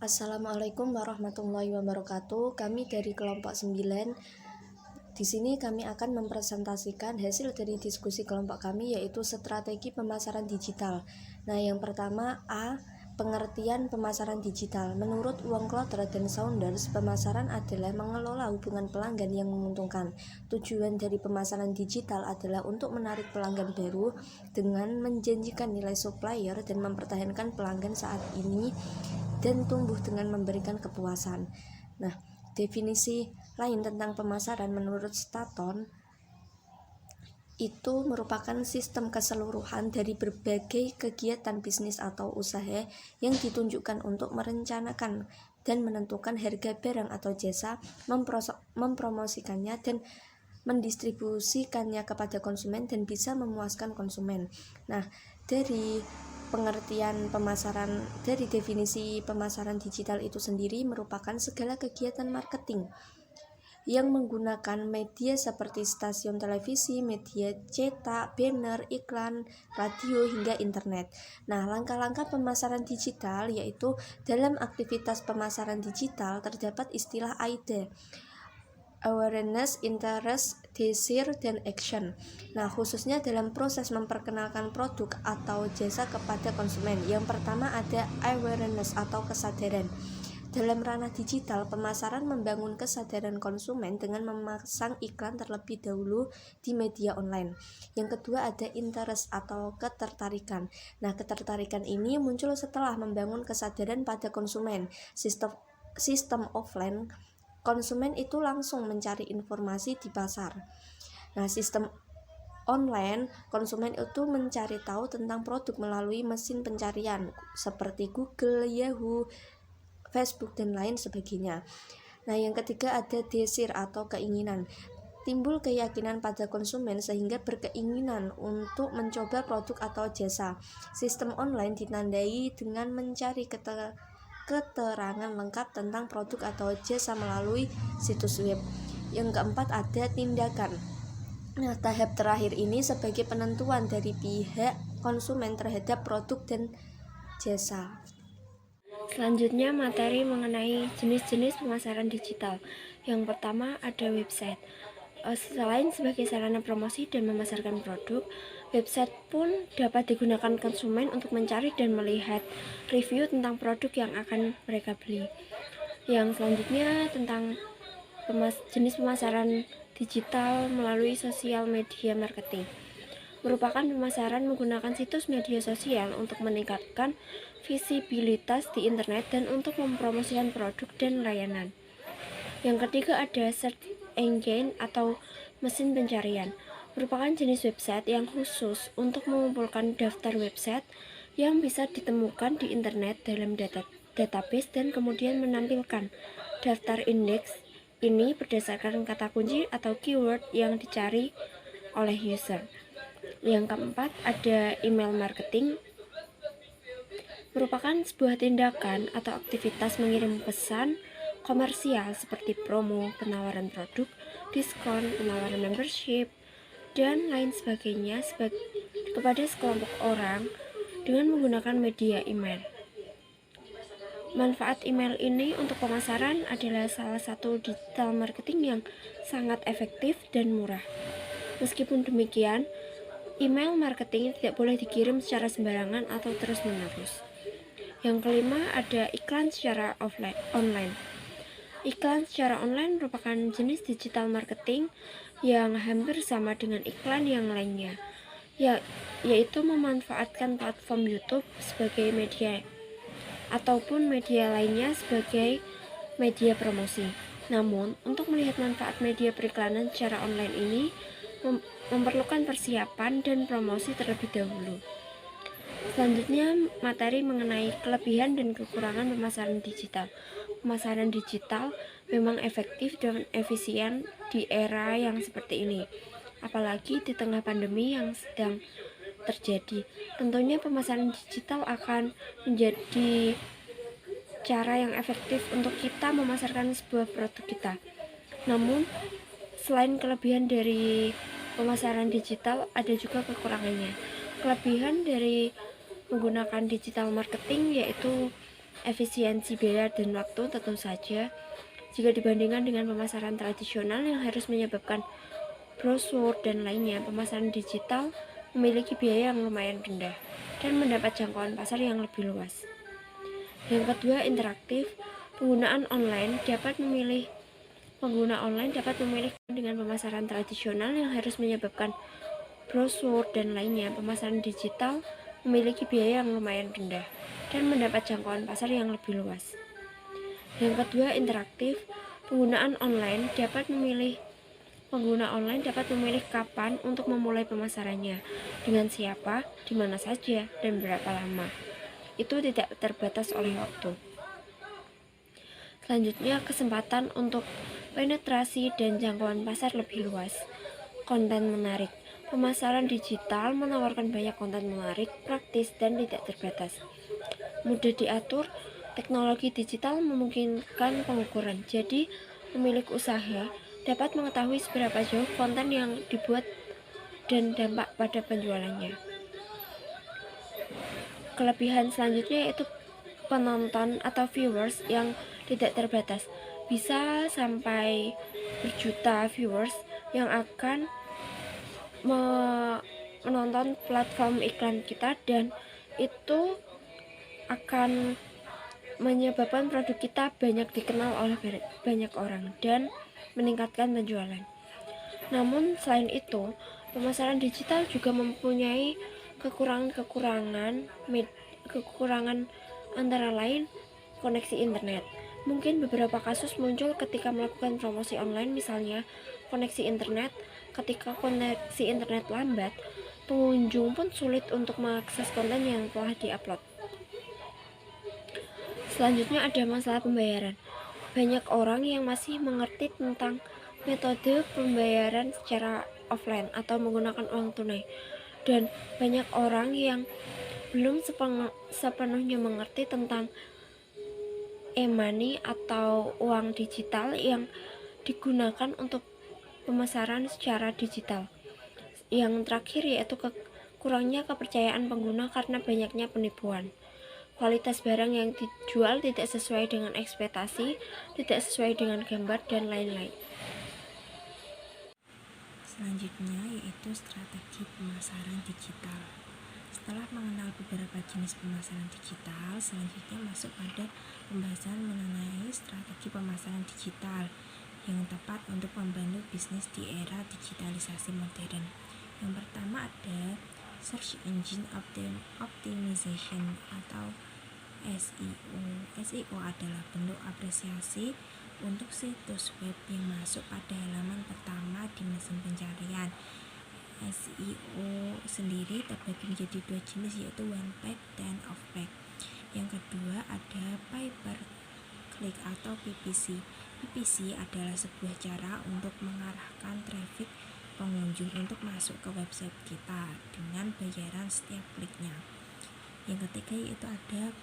Assalamualaikum warahmatullahi wabarakatuh. Kami dari kelompok 9. Di sini kami akan mempresentasikan hasil dari diskusi kelompok kami, yaitu strategi pemasaran digital. Nah, yang pertama A. Pengertian pemasaran digital. Menurut Wongclotter dan Saunders, pemasaran adalah mengelola hubungan pelanggan yang menguntungkan. Tujuan dari pemasaran digital adalah untuk menarik pelanggan baru dengan menjanjikan nilai supplier dan mempertahankan pelanggan saat ini dan tumbuh dengan memberikan kepuasan. Nah, definisi lain tentang pemasaran menurut Staton itu merupakan sistem keseluruhan dari berbagai kegiatan bisnis atau usaha yang ditunjukkan untuk merencanakan dan menentukan harga barang atau jasa, mempromosikannya dan mendistribusikannya kepada konsumen dan bisa memuaskan konsumen. Nah, dari definisi pemasaran digital itu sendiri merupakan segala kegiatan marketing yang menggunakan media seperti stasiun televisi, media cetak, banner, iklan, radio, hingga internet. Nah, langkah-langkah pemasaran digital yaitu dalam aktivitas pemasaran digital terdapat istilah AIDA, awareness, interest, desire, dan action. Nah, khususnya dalam proses memperkenalkan produk atau jasa kepada konsumen. Yang pertama ada awareness atau kesadaran. Dalam ranah digital, pemasaran membangun kesadaran konsumen dengan memasang iklan terlebih dahulu di media online. Yang kedua ada interest atau ketertarikan. Nah, ketertarikan ini muncul setelah membangun kesadaran pada konsumen. Sistem offline, konsumen itu langsung mencari informasi di pasar. Nah, sistem online, konsumen itu mencari tahu tentang produk melalui mesin pencarian seperti Google, Yahoo, Facebook, dan lain sebagainya. Nah, yang ketiga ada desire atau keinginan. Timbul keyakinan pada konsumen sehingga berkeinginan untuk mencoba produk atau jasa. Sistem online ditandai dengan mencari keterangan lengkap tentang produk atau jasa melalui situs web. Yang keempat ada tindakan. Nah, tahap terakhir ini sebagai penentuan dari pihak konsumen terhadap produk dan jasa. Selanjutnya materi mengenai jenis-jenis pemasaran digital. Yang pertama ada website. Selain sebagai sarana promosi dan memasarkan produk, website pun dapat digunakan konsumen untuk mencari dan melihat review tentang produk yang akan mereka beli. Yang selanjutnya tentang jenis pemasaran digital melalui sosial media marketing. Merupakan pemasaran menggunakan situs media sosial untuk meningkatkan visibilitas di internet dan untuk mempromosikan produk dan layanan. Yang ketiga ada search engine atau mesin pencarian. Merupakan jenis website yang khusus untuk mengumpulkan daftar website yang bisa ditemukan di internet dalam database dan kemudian menampilkan daftar indeks ini berdasarkan kata kunci atau keyword yang dicari oleh user. Yang keempat ada email marketing. Merupakan sebuah tindakan atau aktivitas mengirim pesan komersial seperti promo, penawaran produk, diskon, penawaran membership, dan lain sebagainya kepada sekelompok orang dengan menggunakan media email. Manfaat email ini untuk pemasaran adalah salah satu digital marketing yang sangat efektif dan murah. Meskipun demikian, email marketing tidak boleh dikirim secara sembarangan atau terus-menerus. Yang kelima ada iklan secara online. Iklan secara online merupakan jenis digital marketing yang hampir sama dengan iklan yang lainnya, yaitu memanfaatkan platform YouTube sebagai media ataupun media lainnya sebagai media promosi. Namun, untuk melihat manfaat media periklanan secara online ini memerlukan persiapan dan promosi terlebih dahulu. Selanjutnya, materi mengenai kelebihan dan kekurangan pemasaran digital. Pemasaran digital memang efektif dan efisien di era yang seperti ini, apalagi di tengah pandemi yang sedang terjadi. Tentunya pemasaran digital akan menjadi cara yang efektif untuk kita memasarkan sebuah produk kita. Namun, selain kelebihan dari pemasaran digital, ada juga kekurangannya. Kelebihan dari menggunakan digital marketing yaitu efisiensi biaya dan waktu tentu saja jika dibandingkan dengan pemasaran tradisional yang harus menyebabkan brosur dan lainnya. Pemasaran digital memiliki biaya yang lumayan rendah dan mendapat jangkauan pasar yang lebih luas. Yang kedua, interaktif. Pengguna online dapat memilih dengan pemasaran tradisional yang harus menyebabkan brosur dan lainnya. Pemasaran digital memiliki biaya yang lumayan rendah dan mendapat jangkauan pasar yang lebih luas. Yang kedua, interaktif. Pengguna online dapat memilih kapan untuk memulai pemasarannya, dengan siapa, di mana saja, dan berapa lama. Itu tidak terbatas oleh waktu. Selanjutnya, kesempatan untuk penetrasi dan jangkauan pasar lebih luas. Konten menarik. Pemasaran digital menawarkan banyak konten menarik, praktis, dan tidak terbatas. Mudah diatur, teknologi digital memungkinkan pengukuran. Jadi, pemilik usaha dapat mengetahui seberapa jauh konten yang dibuat dan dampak pada penjualannya. Kelebihan selanjutnya yaitu penonton atau viewers yang tidak terbatas. Bisa sampai berjuta viewers yang akan menonton platform iklan kita, dan itu akan menyebabkan produk kita banyak dikenal oleh banyak orang dan meningkatkan penjualan. Namun selain itu, pemasaran digital juga mempunyai kekurangan antara lain koneksi internet. Mungkin beberapa kasus muncul ketika melakukan promosi online, misalnya koneksi internet. Ketika koneksi internet lambat, pengunjung pun sulit untuk mengakses konten yang telah diupload. Selanjutnya ada masalah pembayaran. Banyak orang yang masih mengerti tentang metode pembayaran secara offline atau menggunakan uang tunai, dan banyak orang yang belum sepenuhnya mengerti tentang e-money atau uang digital yang digunakan untuk pemasaran secara digital. Yang terakhir yaitu kurangnya kepercayaan pengguna karena banyaknya penipuan. Kualitas barang yang dijual tidak sesuai dengan ekspektasi, tidak sesuai dengan gambar, dan lain-lain. Selanjutnya yaitu strategi pemasaran digital. Setelah mengenal beberapa jenis pemasaran digital, selanjutnya masuk pada pembahasan mengenai strategi pemasaran digital yang tepat untuk membantu bisnis di era digitalisasi modern. Yang pertama ada Search Engine Optimization atau SEO. SEO adalah bentuk apresiasi untuk situs web yang masuk pada halaman pertama di mesin pencarian. SEO sendiri terbagi menjadi dua jenis, yaitu one page dan off page. Yang kedua ada pay per click atau PPC. PPC adalah sebuah cara untuk mengarahkan traffic pengunjung untuk masuk ke website kita dengan bayaran setiap kliknya. Yang ketiga yaitu ada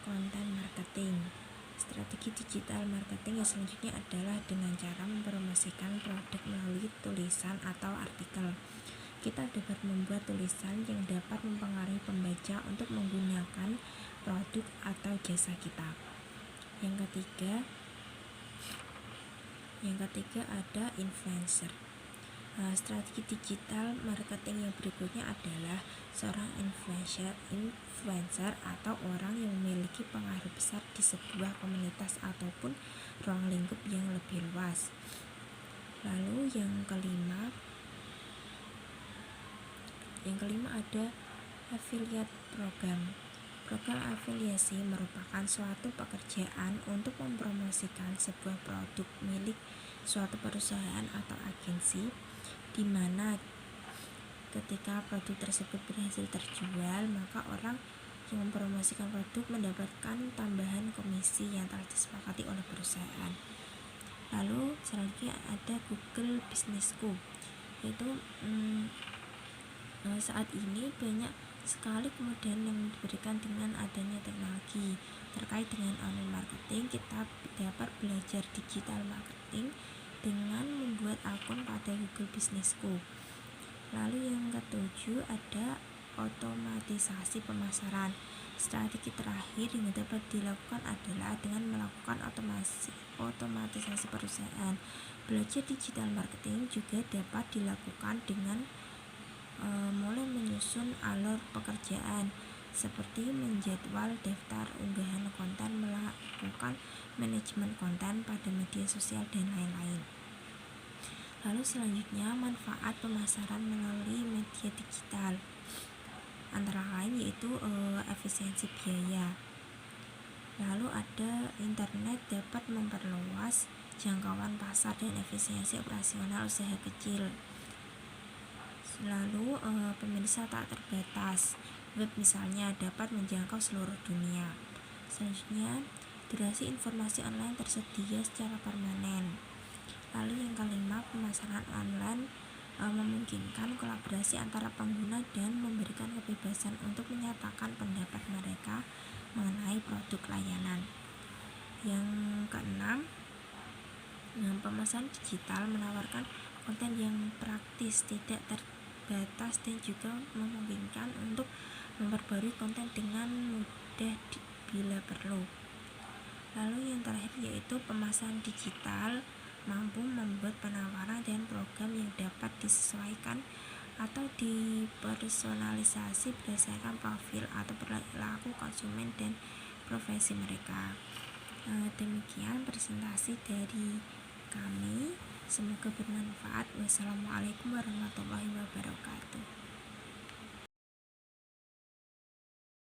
content marketing. Strategi digital marketing yang selanjutnya adalah dengan cara mempromosikan produk melalui tulisan atau artikel. Kita dapat membuat tulisan yang dapat mempengaruhi pembaca untuk menggunakan produk atau jasa kita. Yang ketiga ada influencer. Strategi digital marketing yang berikutnya adalah seorang influencer atau orang yang memiliki pengaruh besar di sebuah komunitas ataupun ruang lingkup yang lebih luas. Lalu yang kelima ada affiliate program. Program afiliasi merupakan suatu pekerjaan untuk mempromosikan sebuah produk milik suatu perusahaan atau agensi, di mana ketika produk tersebut berhasil terjual, maka orang yang mempromosikan produk mendapatkan tambahan komisi yang telah disepakati oleh perusahaan. Lalu selanjutnya ada Google Business School, yaitu saat ini banyak sekali kemudahan yang diberikan dengan adanya teknologi terkait dengan online marketing. Kita dapat belajar digital marketing dengan membuat akun pada Google Business School. Lalu yang ketujuh ada otomatisasi pemasaran. Strategi terakhir yang dapat dilakukan adalah dengan melakukan otomatisasi perusahaan. Belajar digital marketing juga dapat dilakukan dengan mulai menyusun alur pekerjaan seperti menjadwal daftar unggahan konten, melakukan manajemen konten pada media sosial, dan lain-lain. Lalu selanjutnya, manfaat pemasaran melalui media digital antara lain yaitu efisiensi biaya. Lalu ada internet dapat memperluas jangkauan pasar dan efisiensi operasional usaha kecil. Lalu pemirsa tak terbatas, web misalnya dapat menjangkau seluruh dunia. Selanjutnya, durasi informasi online tersedia secara permanen. Lalu yang kelima, pemasaran online memungkinkan kolaborasi antara pengguna dan memberikan kebebasan untuk menyatakan pendapat mereka mengenai produk layanan. Yang keenam, pemasaran digital menawarkan konten yang praktis, tidak terbatas, dan juga memungkinkan untuk memperbarui konten dengan mudah bila perlu. Lalu yang terakhir yaitu pemasaran digital mampu membuat penawaran dan program yang dapat disesuaikan atau dipersonalisasi berdasarkan profil atau perilaku konsumen dan profesi mereka. Demikian presentasi dari kami, semoga bermanfaat. Wassalamualaikum warahmatullahi wabarakatuh.